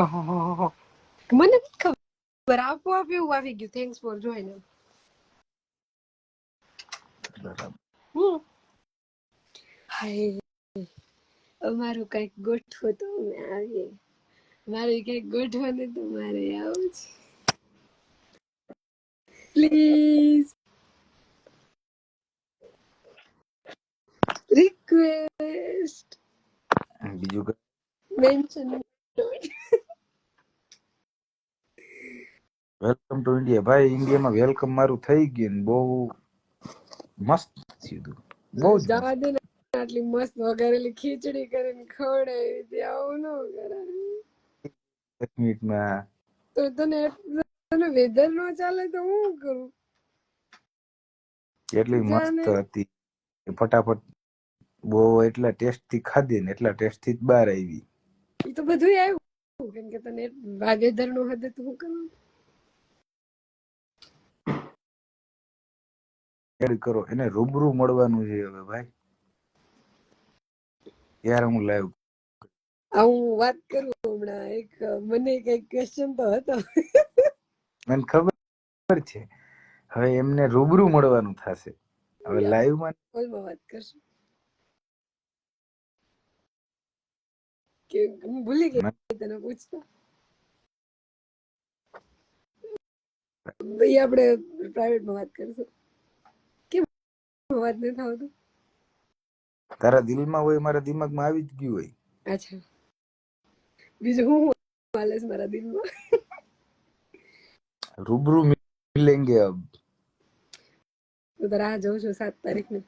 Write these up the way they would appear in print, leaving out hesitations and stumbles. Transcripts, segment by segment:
ઓહો, મને નથી ખબર, આપોઆપ એવું આવી ગયું. Thanks for join. બરાબર. હાય, અમારું કઈક ગોઠવો તો અમે આવીએ. મારે કઈક ગોઠવાનું તો મારે આવું છે, પ્લીઝ. રિક્વેસ્ટ બીજું કઈ મેન્શન. Welcome to India. ભાઈ ઇન્ડિયામાં વેલકમ મારું થઈ ગયું ને બહુ મસ્ત થયું. બહુ જ જવા મસ્ત. દે ને, આટલી મસ્ત વઘારેલી ખીચડી કરીને ખવડાવી હતી, આવું ન કરાય. 1 મિનિટમાં તો તને વેધર નો ચાલે તો હું કરું? એટલી મસ્ત જાને હતી ફટાફટ. બહુ એટલા ટેસ્ટ થી ખાધી ને એટલા ટેસ્ટ થી જ બહાર આવી. એ તો બધું આવ્યું, કેમ કે તને વેધર નો હદે તો હું કરું? એડ કરો, એને રૂબરૂ મળવાનું છે હવે ભાઈ. યાર હું લાઈવ હું વાત કરું હમણાં, એક મને કઈક ક્વેશ્ચન તો હતો. મને ખબર છે હવે એમને રૂબરૂ મળવાનું થશે. હવે લાઈવ માં કોલમાં વાત કરશું કે હું ભૂલી ગઈ તને પૂછતા. ભાઈ આપણે પ્રાઇવેટમાં વાત કરશું. કેમ વાત નથી થતું? તારા દિલમાં હોય, મારા દિમાગમાં આવી જ ગયું હોય. અચ્છા, બીજું હું હાલે છે મારા દિલમાં? રૂબરૂ મિલેંગે અબ. હું તો રાહ જોઉં છું 7 તારીખની.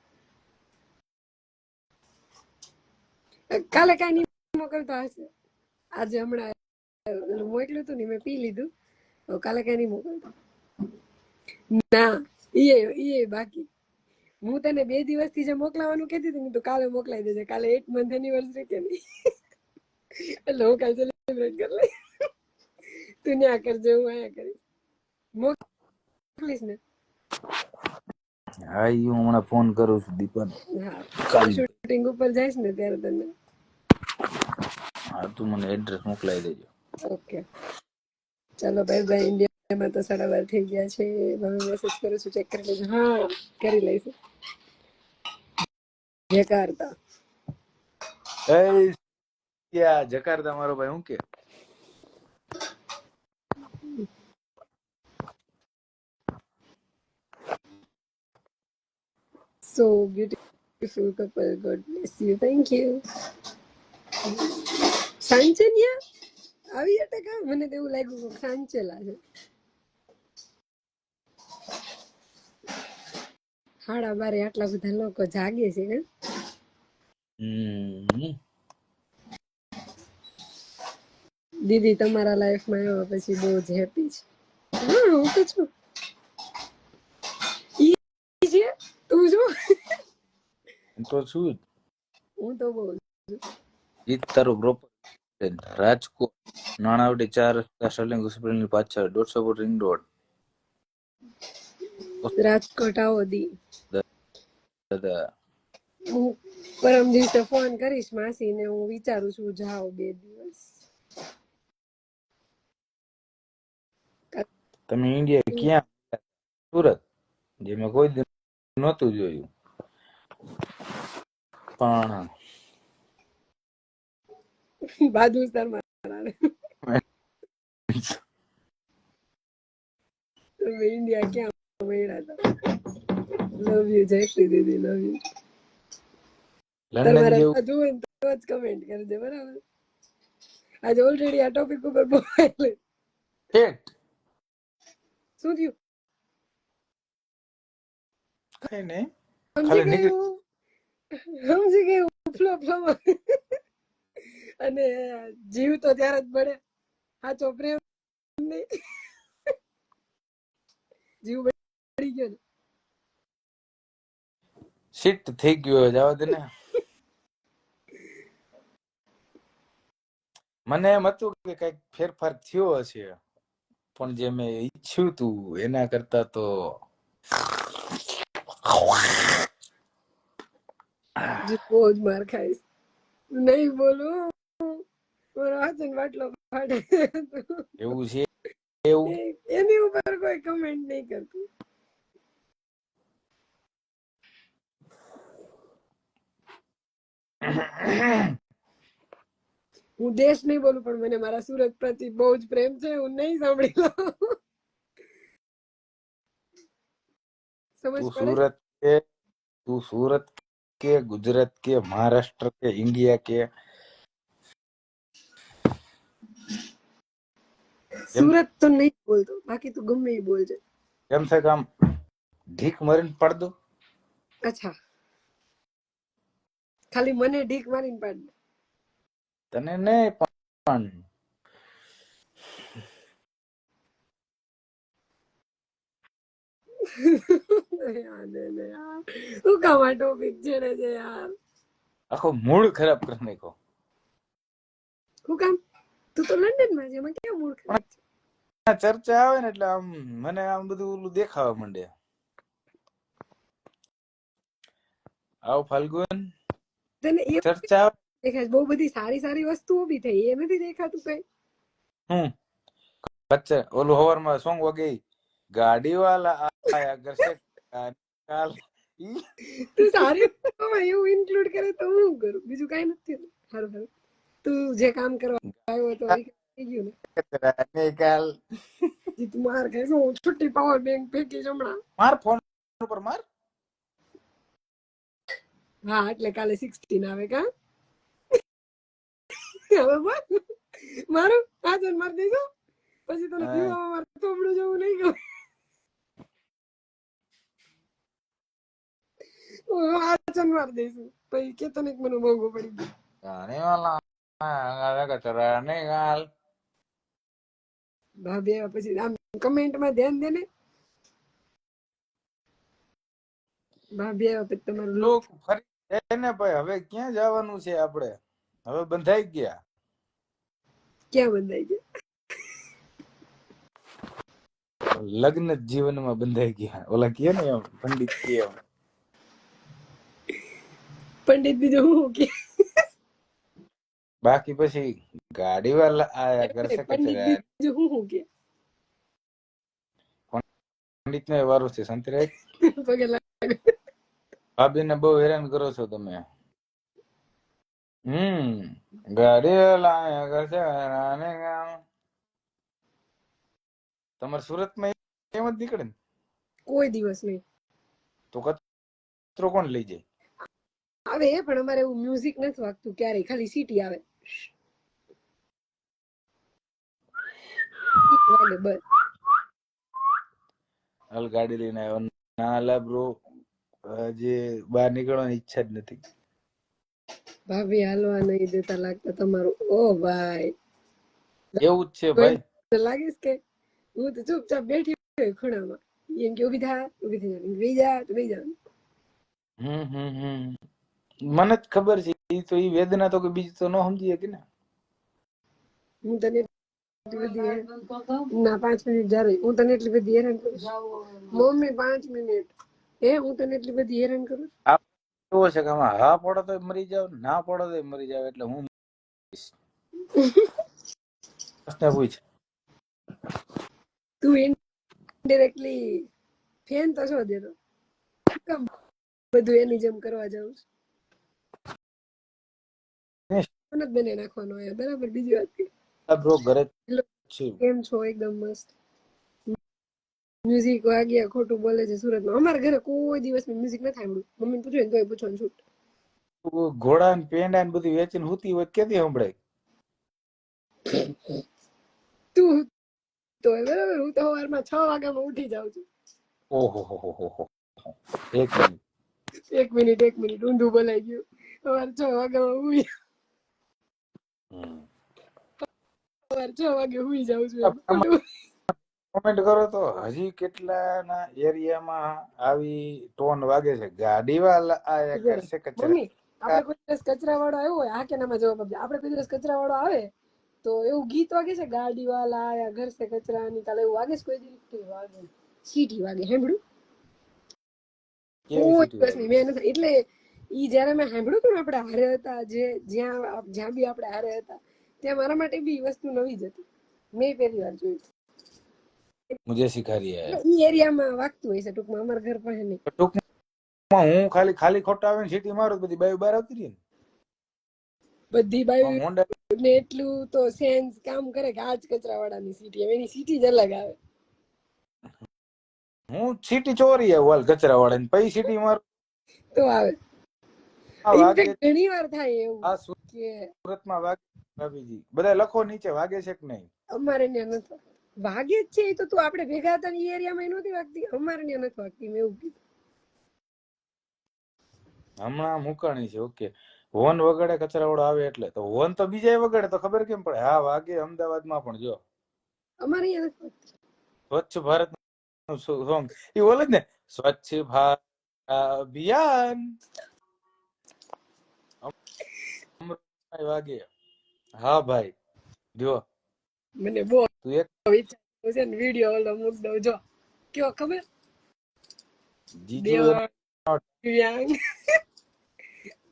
કાલે કઈ નહીં મોકલતો હશે. આજે હમણાં મોકલ્યું હતું ને, મેં પી લીધું. કાલે કઈ નહીં મોકલતો. ના, ઈ બાકી. હું તને 2 દિવસથી જે મોકલાવાનું કહેતી હતી, તો કાલે મોકલાઈ દેજે. કાલે 8 મંથ એનિવર્સરી કે નહીં, એટલે હું કાલે સેલિબ્રેટ કરી લઈ. તું ન્યા કરજે, હું અહીંયા કરીશ. મોકલીશ ને? હા, હું હમણાં ફોન કરું છું દીપાને. હા, શૂટિંગ ઉપર જઈશ ને ત્યારે તને. હા, તું મને એડ્રેસ મોકલાવી દેજો. ઓકે, ચાલો બાય બાય. ઇન્ડિયામાં તો 12:30 થઈ ગયા છે. હવે મેસેજ કરું છું, ચેક કરી લેજો. હા, કરી લઈશું. જકાર્તા જકાર્તા મારો ભાઈ, હું કે so beautiful couple. God bless you. Thank you. સાંચન્યા આવી અટકા? મને તો એવું લાગ્યું સાંચેલા છે. 12:30 આટલા બધા લોકો જાગે છે ને? દીદી તમારા લાઈફમાં આવ્યા પછી બહુ જ હેપી છે. હા, હું તો છું. ઈ છે તું જો. તો શું હું તો બહુ જીત તારો પ્રોપર રાજકોટ, નાણાવટી 4 રસ્તા, સ્ટર્લિંગ હોસ્પિટલની પાછળ, 150 ફૂટ રિંગ રોડ. રાજકોટ આવો દી. દાદા હું પરમ દિવસે ફોન કરીશ માસીને. હું વિચારું છું જાઉં 2 દિવસ. તમે ઇન્ડિયા ક્યાં? સુરત, જે મેં કોઈ દિન નહોતું જોયું. પણ બાદુસ્તાર મારા ઇન્ડિયા ક્યાં મળ્યા હતા. લવ યુ જયશ્રી દીદી, લવ યુ. લંડન તમારે જેવું જોવે તો જ કમેન્ટ કરજે, બરાબર? આજે ઓલરેડી આ ટોપિક ઉપર બહુ શું થયું? કઈ નહીં, સમજી ખાલી નીકળી ગયું, સમજી ગયું. ફ્લો ફ્લો અને જીવ તો ત્યારે જ મળે, સાચો પ્રેમ નહીં. જીવ બળી ગયો ને. શિફ્ટ થઈ ગયો. જવા દે ને. મને એમ હતું કે કઈક ફેરફાર થયો હશે, પણ જે મેં ઈચ્છ્યું તું એના કરતા તો બહુ જ માર ખાઈશ. નહીં બોલું, મારો હાચન બાટલો ફાટે. એવું છે એવું એની ઉપર કોઈ કમેન્ટ નહીં કરતું. હું દેશ નહીં બોલું પણ મને મારા સુરત પ્રતિ બહુ જ પ્રેમ છે. હું નહીં સાંભળી લઉં. સમજ તું પડે? સુરત કે તું સુરત કે ગુજરાત કે મહારાષ્ટ્ર કે ઇન્ડિયા કે સુરત તો નહીં બોલતો, બાકી તું ગમે એ બોલજે. કેમ છે કામ ઢીક મારીને પાડ દો. અચ્છા, ખાલી મને ઢીક મારીને પાડ દે. તને નહીં પણ શું કામ આ ટોપિક છેડે છે યાર? આખો મૂડ ખરાબ કરી નાખ્યો. શું કામ? તું તો લંડન માં છે, એમાં ક્યાં મૂડ ખરાબ છે? ચર્ચા આવે ને એટલે આમ મને આમ બધું ઓલું દેખાવા માંડે. આવ ફાલ્ગુન તને એ ચર્ચા આવે દેખાય બહુ બધી સારી સારી વસ્તુઓ બી થઈ, એ નથી દેખાતું કઈ? હું વચ્ચે ઓલું હવારમાં સોંગ વગે ગાડી વાલા આયા ઘર સે કાલ તું સારી વસ્તુઓમાં એવું ઇન્ક્લુડ કરે તો હું કરું? બીજું કઈ નથી. સારું સારું, તું જે કામ કરવા આવ્યો તો થઈ ગયું ને? કાલ તું માર ખાય શું? છુટ્ટી પાવર બેંક ફેંકી હમણાં. માર ફોન ઉપર માર. હા એટલે કાલે 16 આવે કા? હવે મારું હાજર માર દેજો પછી તને દીવામાં માર થોબડું જવું નહીં ગમે. હાજર માર દઈશું પછી કે તને મને મોંઘું પડી ગયું. ગાડી વાલા આયા કચરા ને કાલ ભાભી આવ્યા પછી આમ કમેન્ટમાં ધ્યાન દે ને. ભાભી આવ્યા પછી તમારું લોક ફરી એને ભાઈ હવે ક્યાં જવાનું છે આપણે? હવે બંધાઈ ગયા. ક્યાં બંધાઈ ગયા? લગ્ન જીવનમાં બંધાઈ ગયા. ઓલા કે ને એમ પંડિત કે એમ. પંડિત બીજું હું કે? બાકી પછી ગાડી વાલા આયા ઘર સે પંડિત કચરા. બીજું હું કે? પંડિત ને વારો છે સંતરાજ. પગે લાગે. ભાભીને બહુ હેરાન કરો છો તમે. ગાડી વાલા આયા ઘર સે આને કામ. તમારે સુરતમાં એમ જ નીકળે ને? કોઈ દિવસ નહીં તો કચરો કોણ લઈ જાય? આવે પણ અમારે એવું મ્યુઝિક નથી વાગતું ક્યારેય, ખાલી સીટી આવે. વાગે બસ. હાલ ગાડી લઈને આવ્યો. ના લા બ્રો, જે બહાર નીકળવાની ઈચ્છા જ નથી. ભાભી હાલવા નહીં દેતા લાગતા તમારું. ઓ ભાઈ, એવું જ છે ભાઈ. લાગીશ કે હું તો ચૂપચાપ બેઠી હોય ખૂણામાં, એમ કે ઉભી થા, ઉભી થઈ જા, બેહી જા તો બેહી જા. મને જ ખબર છે ઈ તો ઈ વેદના તો કે બીજી તો ન સમજી શકે ને. હું તને ના 5 મિનિટ જ્યારે હું તને એટલી બધી હેરાન કરું મમ્મી 5 મિનિટ હું તને એટલી બધી હેરાન કરું? એવો છે કે આમાં હા પડો તો મરી જાવ, ના પડો તો મરી જાવ. એટલે હું પૂછ તું ઇનડાયરેક્ટલી ફેન તો છો દેતો, બધું એની જેમ કરવા જાઉં છું બને નાખવાનો હોય બરાબર. બીજી વાત બ્રો ઘરે કેમ છો? એકદમ મસ્ત. મ્યુઝિક વાગ્યા ખોટું બોલે છે સુરતમાં. અમારા ઘરે કોઈ દિવસ મ્યુઝિક નથી સાંભળ્યું. મમ્મીને પૂછ્યું ને તોય પૂછવાનું છૂટ. ઘોડા ને પેંડા ને બધું વેચીને હુતી હોય ક્યાંથી સંભળાય? તું તો બરાબર, હું તો સવારમાં 6 વાગ્યામાં ઉઠી જાઉં છું. ઓહો એક મિનિટ ઊંધું બોલાઈ ગયું. સવારે 6 વાગ્યામાં હુઈ 6 વાગે હુઈ જાઉં છું. કોમેન્ટ કરો તો હજી કેટલાના એરિયામાં આવી ટોન વાગે છે? ગાડી વાળા આયા કરશે કચરા. મમ્મી આપણે કોઈ દિવસ કચરા વાળો આવ્યો હોય, હા કે નામાં જવાબ આપજે. આપણે કોઈ દિવસ કચરા વાળો આવે તો એવું ગીત વાગે છે, ગાડી વાળા આયા ઘર સે કચરા નિકાલે, એવું વાગે છે કોઈ દિવસ? વાગે સીટી વાગે. સાંભળ્યું? કોઈ દિવસ નહીં મેં નથી. એટલે ઈ જયારે મેં સાંભળ્યું હતું ને આપણે હારે હતા, જ્યાં બી આપણે હારે હતા, ત્યાં મારા માટે બી વસ્તુ નવી જ હતી, મેં પહેલી વાર જોયું. મુજે સિખા રહ્યા હે. ઈ એરિયામાં વાગતું હોય છે ટૂંકમાં, અમારા ઘર પાસે નહીં. ટૂંકમાં હું ખાલી ખોટા આવે ને સીટી મારું બધી બાયું બહાર આવતી રહી બધી ને બાયું મોંડા ને એટલું તો સેન્સ કામ કરે કે આજ કચરા વાળાની સીટી, હવે એની સીટી જ અલગ આવે. હું સીટી ચોરી આવું કચરા વાળા પછી સીટી મારું તો આવે. વાગે. ઇનફેક્ટ ઘણી વાર થાય એવું આ કે સુરતમાં વાગે ભાભીજી, બધા લખો નીચે વાગે છે કે નહીં. અમારે ત્યાં નથી વાગે જ છે. એ તો તું આપણે ભેગા હતા એ એરિયામાં નહોતી વાગતી, અમારે ત્યાં નથી વાગતી. મેં એવું કીધું. હમણાં મુકાણી છે. ઓકે, હોર્ન વગાડે કચરાવાળો આવે એટલે, તો હોર્ન તો બીજા વગાડે તો ખબર કેમ પડે? હા વાગે. અમદાવાદમાં પણ જો અમારે અહીંયા નથી વાગતી. સ્વચ્છ ભારત નું સોંગ એ બોલે જ ને, સ્વચ્છ ભારત અભિયાન અમૃતભાઈ વાગે. હા ભાઈ જો મને બહુ તું એક વિચાર છે ને, વિડીયો ઓલો મૂક દઉં. જો કેવો ખબર, જીજુ દેવા દિવ્યાંગ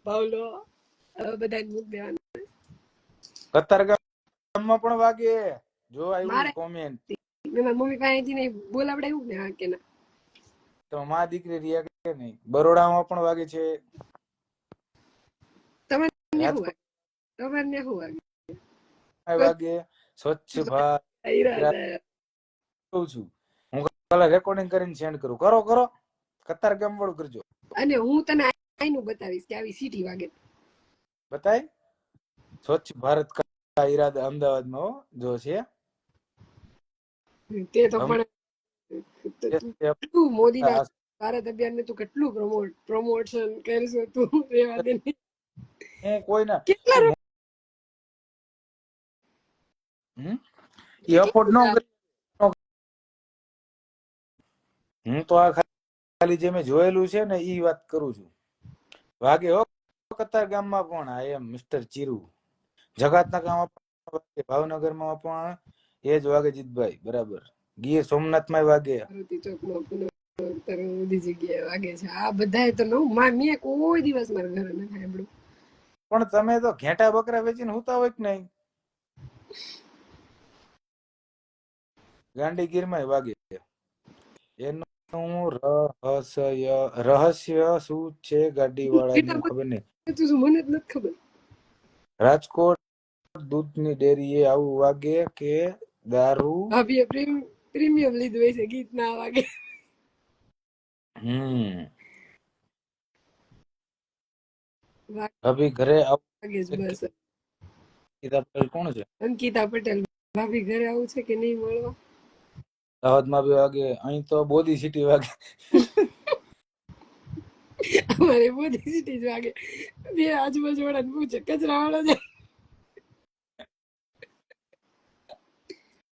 પાવલો બધા મૂક દેવાનું. કતારગામમાં પણ વાગે. જો આવ્યું મારે કોમેન્ટ, મેં મમ્મી પાસેથી નહીં બોલાવડાવ્યું ને, હા કે ના. તો માં દીકરી રહ્યા કે નહીં. બરોડામાં પણ વાગે છે. તમારે શું વાગે? રાજકોટ તમારે શું વાગે? વાગે. સ્વચ્છ ભારત કહું છું હું, કાલે રેકોર્ડિંગ કરીને સેન્ડ કરું. કરો કતારગામ વાળું કરજો. અને હું તને આઈનું બતાવીશ કે આવી સીટી વાગે. બતાય. સ્વચ્છ ભારત કા ઈરાદા અમદાવાદમાં જો છે. તે તો પણ કેટલું મોદીના ભારત અભિયાન ને તું કેટલું પ્રમોશન કરશો તું, રેવા દે. હું કોઈના કેટલા એ અફોર્ડ ન કરી. હું તો આ ખાલી જે મેં જોયેલું છે ને ઈ વાત કરું છું. વાગે હો કતારગામમાં પણ. આઈ એમ મિસ્ટર ચીરુ. જગાતના ગામમાં પણ, ભાવનગરમાં પણ એ જ વાગે. જીતભાઈ બરાબર. ગીર સોમનાથમાં વાગે. બધી જગ્યાએ વાગે છે. આ બધા તો મેં કોઈ દિવસ મારા ઘરે નથી સાંભળ્યું. પણ તમે તો ઘેટા બકરા વેચીને હુતા હોય કે નહીં? ગાંડીગીરમાં વાગે. એનું રહસ્ય શું છે ગાડી વાળાનું ખબર નહીં. મને જ નથી ખબર. રાજકોટ દૂધની ડેરીએ આવું વાગે કે દારૂ? ભાભીએ પ્રીમિયમ લીધું હોય છે, ગીત ના વાગે. ભાભી ઘરે વાગે જ બસ. અંકિતા પટેલ કોણ છે? અંકિતા પટેલ. ભાભી ઘરે આવું છે કે નહીં મળવા? દાહોદમાં બી વાગે. અહીં તો બોધી સિટી વાગે. અમારે બધી સિટી જ વાગે. બે આજુબાજુ વાળા પૂછે કચરા વાળો છે.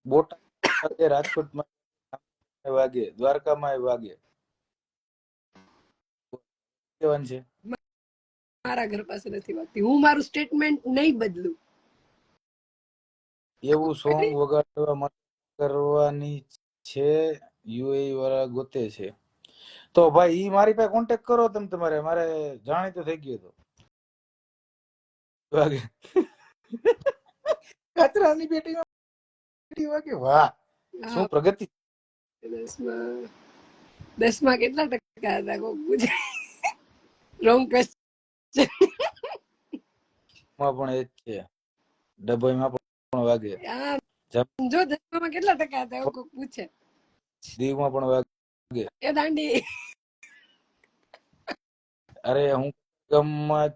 બોટાદ રાજકોટમાં વાગે. દ્વારકામાં વાગે. છે મારા ઘર પાસે નથી વાગતી. હું મારું સ્ટેટમેન્ટ નહીં બદલું. એવું સોંગ વગાડવા માટે કરવાની છે. યુએઈ વાળા ગોતે છે. તો ભાઈ ઈ મારી પાસે કોન્ટેક્ટ કરો તમે તમારે. મારે જાણીતો થઈ ગયો તો વાગે. કચરાની પેટી વાગે. વાહ શું પ્રગતિ. 10માં કેટલા ટકા હતા? કોક પૂછે. Wrong question. માં પણ એ જ છે. ડભોઈમાં પણ વાગે. જો 10માં કેટલા ટકા હતા એવું કોક પૂછે. દીવમાં પણ વાગે. એ દાંડી. અરે હું ગામમાં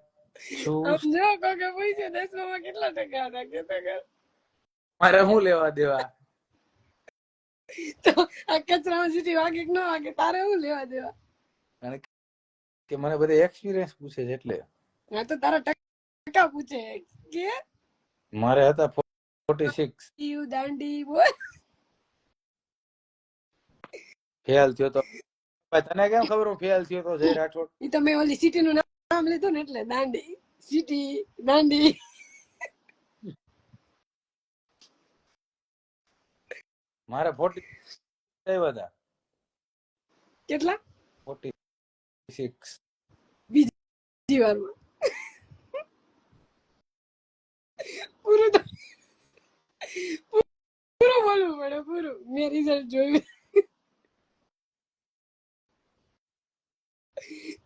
છું. જો કોકે પૂછ્યું 10માં કેટલા ટકા હતા કે મારે શું લેવા દેવા? તો આ કચરામાં સીટી વાગે કે ન વાગે, તારે શું લેવા દેવા? અને કે મને બધે એક્સપિરિયન્સ પૂછે છે એટલે. હા તો તારા ટકા પૂછે કે મારે હતા 46. યુ દાંડી બોલ. ફેલ થયો તો તને કેમ ખબર હું ફેલ થયો તો? જય રાઠોડ. ઈ તો મેં ઓલી સિટી નું નામ લીધું ને એટલે દાંડી સિટી દાંડી. મારે 40 આવ્યા હતા. કેટલા? 46. બીજી વારમાં પૂરું પૂરું બોલવું પડે, પૂરું. મેં રિઝલ્ટ જોયું.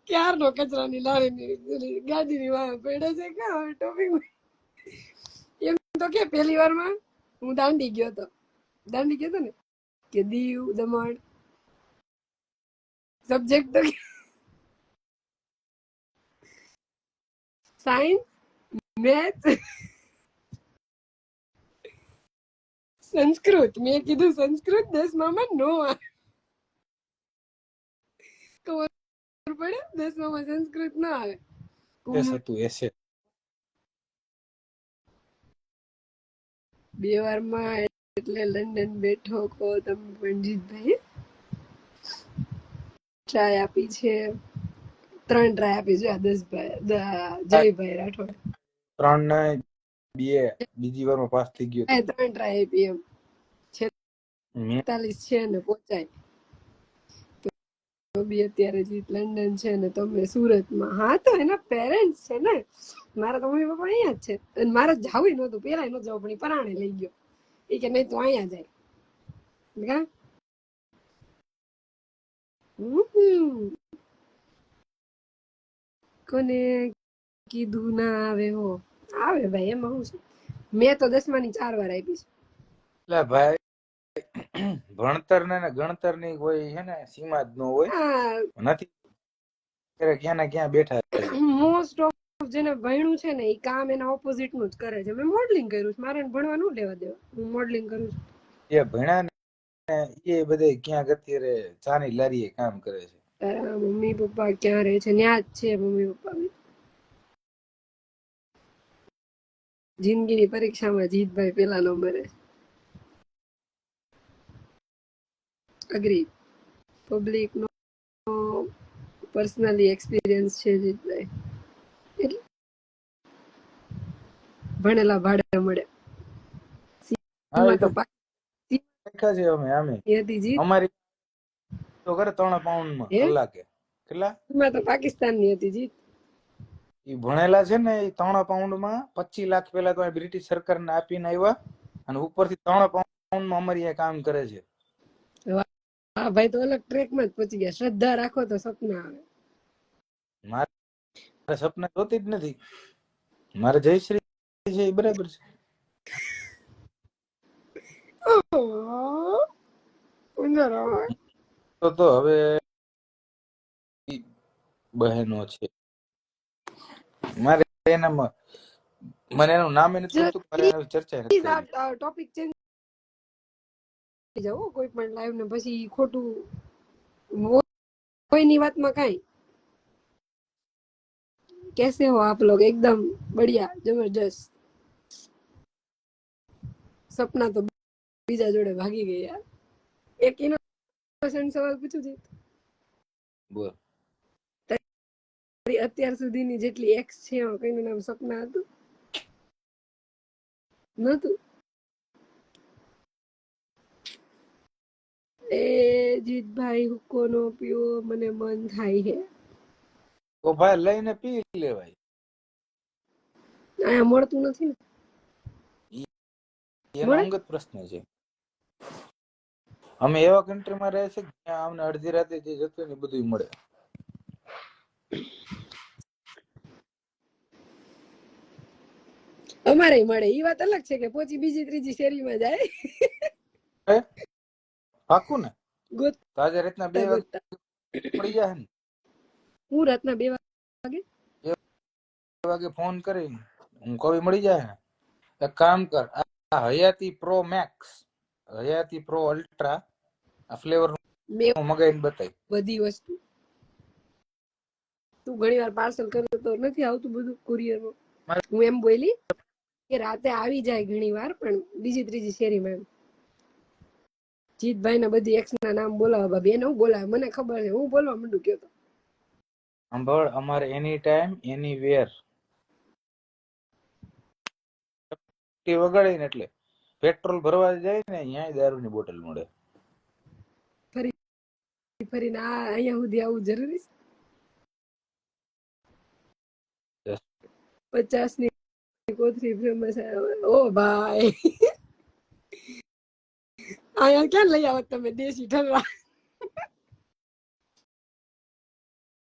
ક્યારનો કચરાની લારીની ગાડીની વાહ પડે છે. કાં ટોપિક એમ તો કે પહેલી વારમાં હું દાંડી ગયો હતો ને કે દીવ દમણ સબ્જેક્ટ તો સાયન્સ, મેથ, સંસ્કૃત. મેં કીધું સંસ્કૃત 10માં નો ખબર પડે, 10માં સંસ્કૃત ના આવે. એસ હતું એસે. 2 વારમાં એટલે લંડન બેઠો કો તમે રણજીતભાઈ. ટ્રાય આપી છે, 3 ટ્રાય આપી છે. જયભાઈ રાઠોડ 3 ને 2 બીજી વારમાં પાસ થઈ ગયો હતો. 3 ટ્રાય આપી. એમ મેં 46 છે ને પહોંચાય તો બી અત્યારે જીત લંડન છે ને તમે સુરતમાં. હા તો એના પેરેન્ટ્સ છે ને. મારા તો મમ્મી પપ્પા અહીંયા જ છે અને મારે જાવું નહોતું, પેલા નહોતું જવું, પણ પરાણે લઈ ગયો. એ કે નહીં તો અહીંયા જાય. કોને કીધું ના આવે? હો આવે ભાઈ, એમાં હું છે. મેં તો 10માની 4 વાર આપી છે. એટલે ભાઈ ભણતર ને ગણતર ની કોઈ છે ને સીમા જ ન હોય. નથી ક્યાં ને ક્યાં બેઠા છે. મોસ્ટ ઓફ જેને ભણ્યું છે ને એ કામ એના ઓપોઝિટ નું જ કરે છે. મેં મોડલિંગ કર્યું છે, મારે ભણવાનું લેવા દેવા. હું મોડલિંગ કરું છું. એ ભણ્યા ને એ બધે ક્યાં અત્યારે ચાની લારીએ કામ કરે છે. તારા મમ્મી પપ્પા ક્યાં રહે છે? ન્યા જ છે મમ્મી પપ્પા. જિંદગીની પરીક્ષામાં જીતભાઈ પેલા નંબરે. અગ્રી. પબ્લિક નો પર્સનલી એક્સપિરિયન્સ છે જીતભાઈ. એટલે ભણેલા ભાડે મળે. હા, એ તો દેખા છે. અમે અમારી તો કરે 3 પાઉન્ડ માં કલાકે. કેટલા? એમાં તો પાકિસ્તાનની હતી જીત. એ ભણેલા છે ને એ 3 પાઉન્ડ માં 25 લાખ પેલા તો બ્રિટિશ સરકારને આપીને આવ્યા અને ઉપરથી 3 પાઉન્ડ માં અમારી કામ કરે છે. હા ભાઈ, તો અલગ ટ્રેકમાં જ પહોંચી ગયા. શ્રદ્ધા રાખો તો સપના આવે. મારે સપના જોતી જ નથી. મારે જયશ્રી છે એ બરાબર છે. તો હવે બહેનો છે. મારે એનામાં મને એનું નામ નથી ખબર, મારે એની ચર્ચા નથી કરી. ટોપિક ચેન્જ જાવ કોઈ પણ લાઈવ ને પછી ખોટું કોઈની વાતમાં કાઈ. कैसे हो आप लोग? एकदम बढ़िया, जबरदस्त. સપના તો બીજા જોડે ભાગી ગઈ યાર. એક ઇનોસન્ટ સવાલ પૂછું છું. બોલ. અત્યાર સુધીની જેટલી એક્સ છે કઈનું નામ સપના હતું? નતું? એ જીતભાઈ હુક્કો નો પીવો, મને મન થાય છે. તો ભાઈ લઈને પી લેવાય. અહીંયા મળતું નથી ને. એનો અંગત પ્રશ્ન છે. અમે એવા કન્ટ્રીમાં રહે છે જ્યાં અમને અડધી રાતે જે જતું ને બધું મળે. અમારે મળે. એ વાત અલગ છે કે પોચી બીજી ત્રીજી શેરીમાં જાય. પાકું ને? આજે રાતના 2 વાગે પડી જાય ને. હું રાતના 2 વાગે 2 વાગે ફોન કરી હું કવિ મળી જાય ને. એક કામ કર, આ હયાતી પ્રો મેક્સ, હયાતી પ્રો અલ્ટ્રા આ ફ્લેવર મગાઈને બતાય. બધી વસ્તુ તું ઘણી વાર પાર્સલ કરે તો નથી આવતું બધું કુરિયરમાં. હું એમ બોલી કે રાતે આવી જાય ઘણી વાર, પણ બીજી ત્રીજી શેરીમાં. એમ જીતભાઈ ના બધી એક્સ ના નામ બોલાવા ભાભી. એને હું બોલાવે મને ખબર છે, હું બોલવા માંડું કયો તો. સાંભળ, અમારે એની ટાઈમ એનીવેર વગાડે ને એટલે પેટ્રોલ ભરવા જાય ને અહીંયા દારૂની બોટલ મળે. ફરીને અહીંયા સુધી આવું જરૂરી છે? 50 ની કોથળી ફેમસ. ઓ ભાઈ અહીંયા ક્યાં લઈ આવત તમે દેશી ઠલવા?